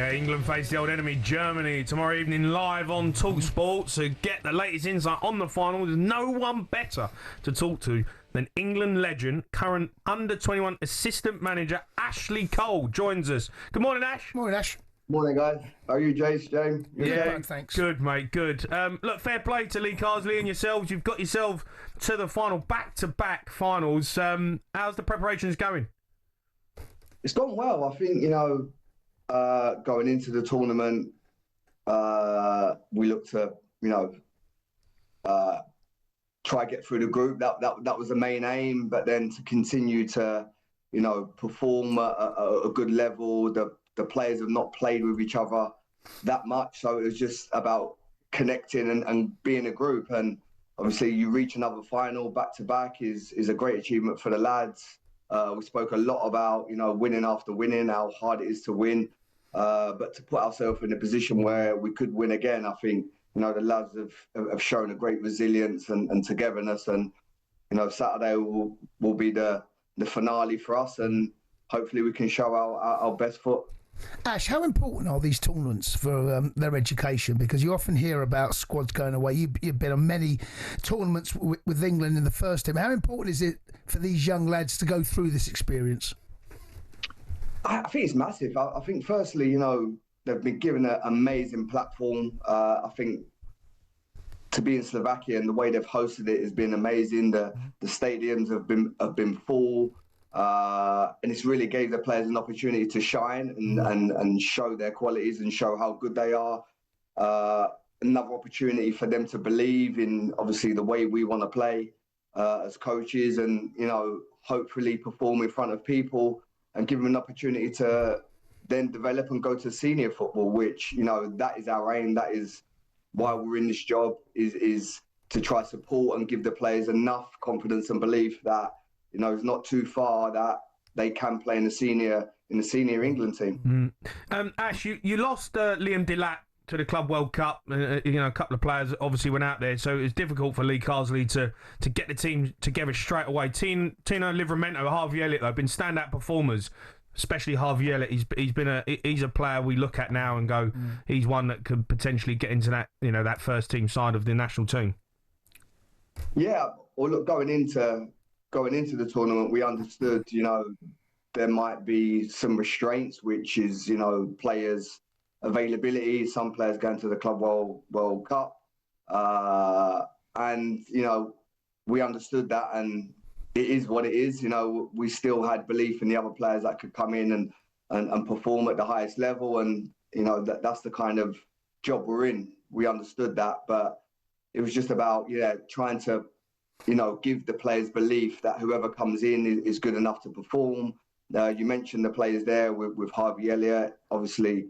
Yeah, England face the old enemy, Germany, tomorrow evening live on talkSPORT. So get the latest insight on the final. There's no one better to talk to than England legend, current under-21 assistant manager Ashley Cole joins us. Good morning, Ash. Morning, Ash. Morning, guys. How are you, James? You yeah, thanks. Good, mate, good. Look, fair play to Lee Carsley and yourselves. You've got yourself to the final, back-to-back finals. How's the preparations going? It's gone well. I think, going into the tournament, we looked to, try to get through the group. That was the main aim, but then to continue to, perform at a good level. The players have not played with each other that much, so it was just about connecting and being a group. And obviously, you reach another final back to back is a great achievement for the lads. We spoke a lot about winning after winning, how hard it is to win, but to put ourselves in a position where we could win again, I think the lads have shown a great resilience and togetherness, and Saturday will be the finale for us, and hopefully we can show our best foot. Ash, how important are these tournaments for their education? Because you often hear about squads going away. You've been on many tournaments with England in the first team. How important is it for these young lads to go through this experience? I think it's massive. I think firstly, they've been given an amazing platform. I think to be in Slovakia and the way they've hosted it has been amazing. The stadiums have been full. And it's really gave the players an opportunity to shine and show their qualities and show how good they are. Another opportunity for them to believe in, obviously, the way we want to play as coaches, and hopefully perform in front of people and give them an opportunity to then develop and go to senior football, which that is our aim. That is why we're in this job, is to try support and give the players enough confidence and belief that it's not too far that they can play in the senior England team. Ash, you lost Liam Delap to the Club World Cup. A couple of players obviously went out there, so it was difficult for Lee Carsley to get the team together straight away. Tino Livramento, Harvey Elliot, though, have been standout performers. Especially Harvey Elliot, he's a player we look at now and go, he's one that could potentially get into that that first team side of the national team. Yeah, well, look, going into the tournament, we understood, there might be some restraints, which is, players' availability, some players going to the Club World Cup. And, we understood that, and it is what it is. We still had belief in the other players that could come in and perform at the highest level. And, that's the kind of job we're in. We understood that, but it was just about, trying to, give the players belief that whoever comes in is good enough to perform. You mentioned the players there with Harvey Elliot, obviously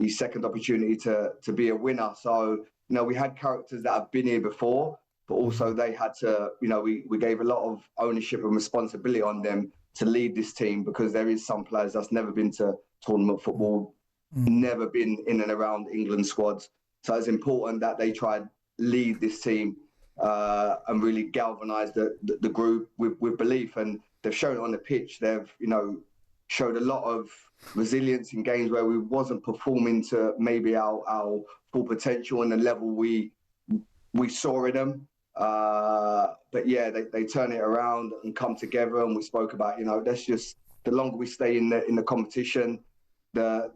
his second opportunity to be a winner. So, we had characters that have been here before, but also they had to, we gave a lot of ownership and responsibility on them to lead this team, because there is some players that's never been to tournament football, never been in and around England squads. So it's important that they try and lead this team and really galvanise the group with belief. And they've shown it on the pitch. They've, showed a lot of resilience in games where we wasn't performing to maybe our full potential and the level we saw in them. But yeah, they turn it around and come together. And we spoke about, that's just the longer we stay in the competition, the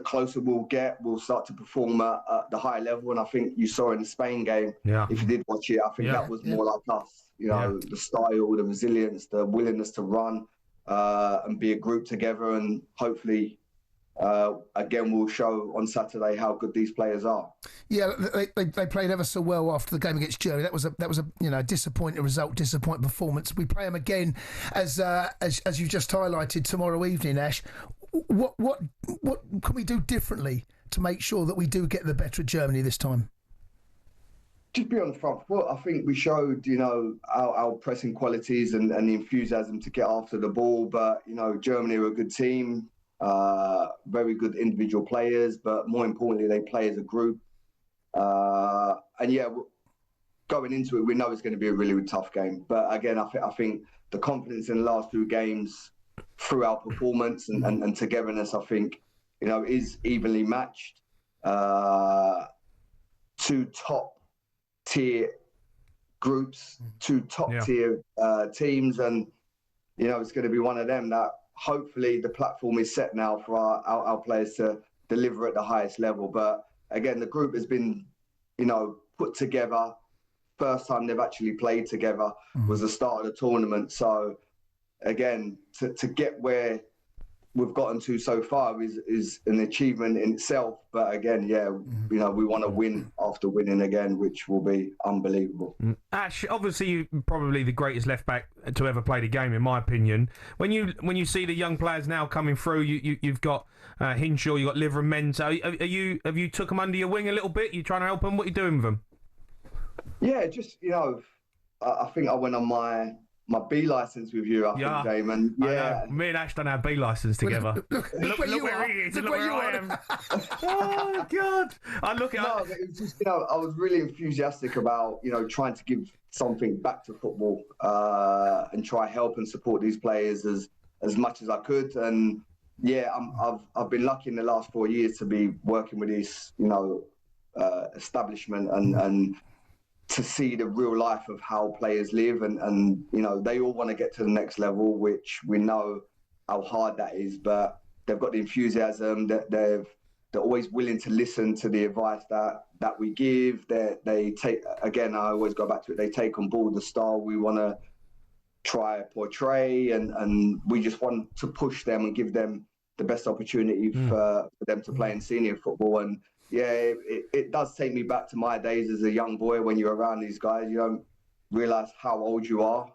closer we'll get, we'll start to perform at the high level. And I think you saw in the Spain game, if you did watch it, I think that was more like us, the style, the resilience, the willingness to run and be a group together. And hopefully, again, we'll show on Saturday how good these players are. Yeah, they played ever so well after the game against Germany. That was a disappointing result, disappointing performance. We play them again, as you've just highlighted, tomorrow evening, Ash. What can we do differently to make sure that we do get the better of Germany this time? Just be on the front foot. I think we showed, our pressing qualities and the enthusiasm to get after the ball. But, Germany are a good team, very good individual players, but more importantly, they play as a group. And yeah, going into it, we know it's going to be a really, really tough game. But again, I think the confidence in the last two games through our performance and togetherness, I think, is evenly matched. 2 top tier groups, 2 top tier teams, and it's going to be one of them that hopefully the platform is set now for our players to deliver at the highest level. But again, the group has been put together. First time they've actually played together was the start of the tournament. So again, to get where we've gotten to so far is an achievement in itself. But again, we want to win after winning again, which will be unbelievable. Ash, obviously you're probably the greatest left back to ever play the game, in my opinion. When you see the young players now coming through, you've got Hinshaw, you've got Livramento. Have you took them under your wing a little bit? You trying to help them? What are you doing with them? Yeah, just I think I went on my B license with you, I think, Damon. Yeah, me and Ash don't have B license together. Look where he is. Look where I am. Oh God! It was just I was really enthusiastic about trying to give something back to football and try help and support these players as much as I could. And I've been lucky in the last 4 years to be working with this establishment and to see the real life of how players live, and they all want to get to the next level, which we know how hard that is, but they've got the enthusiasm, that they're always willing to listen to the advice that we give. They take, again, I always go back to it, they take on board the style we want to try portray, and we just want to push them and give them the best opportunity for them to play in senior football. And it does take me back to my days as a young boy. When you're around these guys, you don't realise how old you are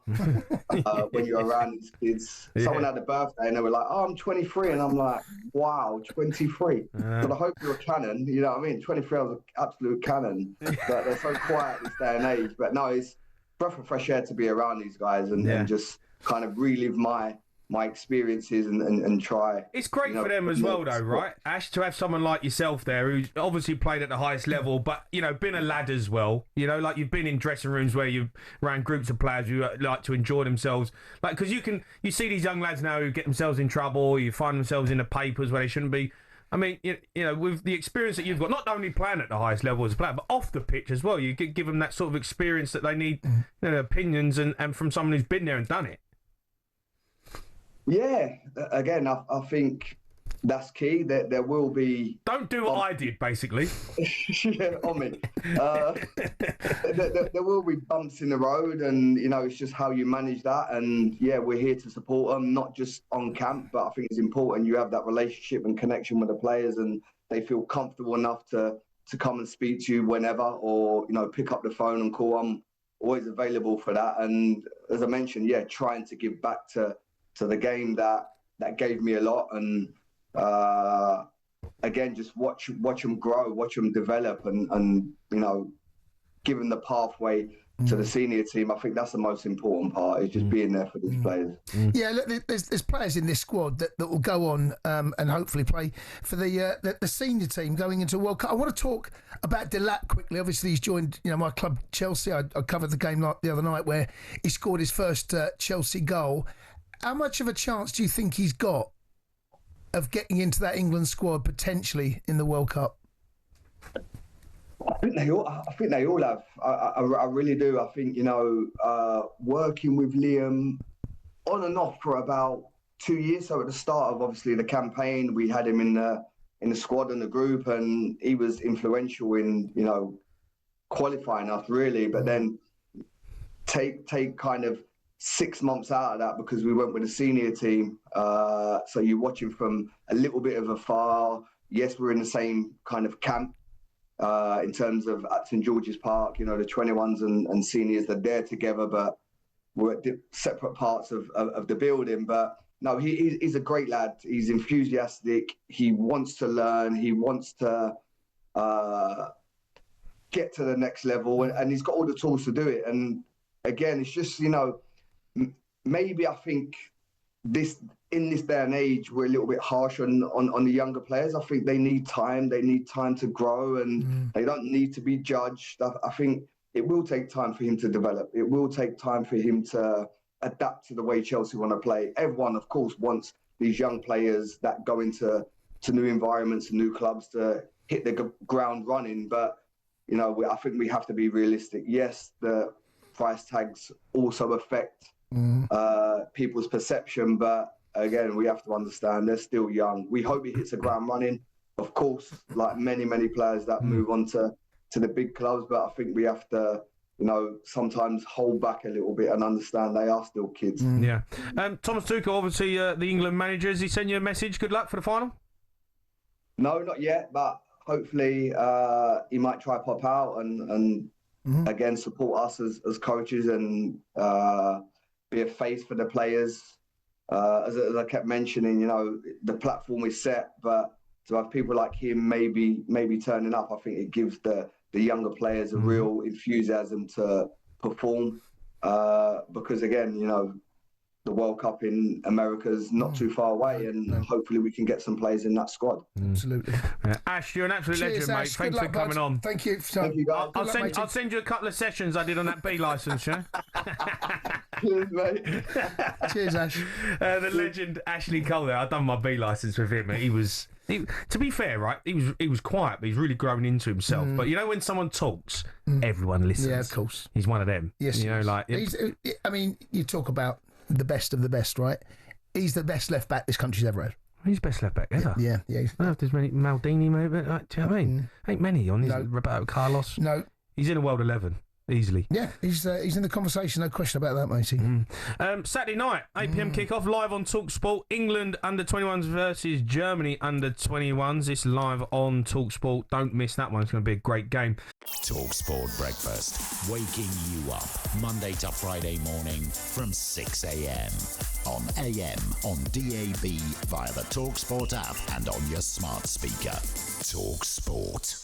when you're around these kids. Someone had a birthday and they were like, "Oh, I'm 23," and I'm like, "Wow, 23." But I hope you're a cannon. You know what I mean? 23, I was an absolute cannon. But they're so quiet this day and age. But no, it's a breath of fresh air to be around these guys and just kind of relive my experiences and try. It's great for them as well, though, right, Ash, to have someone like yourself there who's obviously played at the highest level, but been a lad as well. Like you've been in dressing rooms where you've ran groups of players who like to enjoy themselves. Like, because you see these young lads now who get themselves in trouble, you find themselves in the papers where they shouldn't be. I mean, with the experience that you've got, not only playing at the highest level as a player, but off the pitch as well, you give them that sort of experience that they need, opinions and from someone who's been there and done it. Yeah, again, I think that's key. That there will be. Don't do what I did, basically. On me. There will be bumps in the road, and it's just how you manage that. And we're here to support them, not just on camp, but I think it's important you have that relationship and connection with the players, and they feel comfortable enough to come and speak to you whenever, or pick up the phone and call. I'm always available for that. And as I mentioned, trying to give back to the game that gave me a lot, and again, just watch them grow, watch them develop, and give them the pathway to the senior team. I think that's the most important part, is just being there for these players. Yeah, look, there's players in this squad that will go on and hopefully play for the senior team going into World Cup. I want to talk about Delap quickly. Obviously, he's joined my club Chelsea. I covered the game the other night where he scored his first Chelsea goal. How much of a chance do you think he's got of getting into that England squad potentially in the World Cup? I think they all have. I really do. I think working with Liam on and off for about 2 years. So at the start of obviously the campaign, we had him in the squad and the group, and he was influential in qualifying us really. But then take kind of 6 months out of that because we went with a senior team. So you watch him from a little bit of afar. Yes, we're in the same kind of camp in terms of at St George's Park. The 21s and seniors, they're there together, but we're at separate parts of the building. But no, he's a great lad. He's enthusiastic. He wants to learn. He wants to get to the next level, and he's got all the tools to do it. And again, it's just, maybe I think in this day and age, we're a little bit harsh on the younger players. I think they need time. They need time to grow, and they don't need to be judged. I think it will take time for him to develop. It will take time for him to adapt to the way Chelsea want to play. Everyone, of course, wants these young players that go into new environments and new clubs to hit the ground running. But, you know, I think we have to be realistic. Yes, the price tags also affect people's perception, but again, we have to understand they're still young. We hope he hits the ground running. Of course, like many players that move on to the big clubs, but I think we have to, you know, sometimes hold back a little bit and understand they are still kids. Yeah. Thomas Tuchel, obviously the England manager, has he sent you a message? Good luck for the final? No, not yet, but hopefully he might try pop out and again support us as coaches and be a face for the players. As I kept mentioning, you know, the platform is set, but to have people like him maybe turning up, I think it gives the younger players a real enthusiasm to perform. Because again, you know, the World Cup in America's not too far away, and hopefully we can get some players in that squad. Absolutely. Ash, you're an absolute legend, mate. Ash. Thanks for coming on. Thank you. Thank you, guys. I'll send you a couple of sessions I did on that B licence, yeah? Cheers, mate. Cheers, Ash. The legend Ashley Cole there. I've done my B licence with him. To be fair, right, he was quiet, but he's really grown into himself. But you know, when someone talks, everyone listens. Yeah, of course. He's one of them. Yes, you know, like I mean, you talk about the best of the best, right? He's the best left back this country's ever had. He's best left back ever. Yeah. I don't know if there's many Maldini, maybe. Like, do you know what I mean? Ain't many on this. Roberto Carlos. No, he's in a world 11 easily. Yeah, he's in the conversation. No question about that, matey. Saturday night, 8 p.m. kick-off, live on talkSPORT. England under-21s versus Germany under-21s. This live on talkSPORT. Don't miss that one. It's going to be a great game. talkSPORT Breakfast, waking you up Monday to Friday morning from 6 a.m. on AM, on DAB, via the talkSPORT app and on your smart speaker. talkSPORT.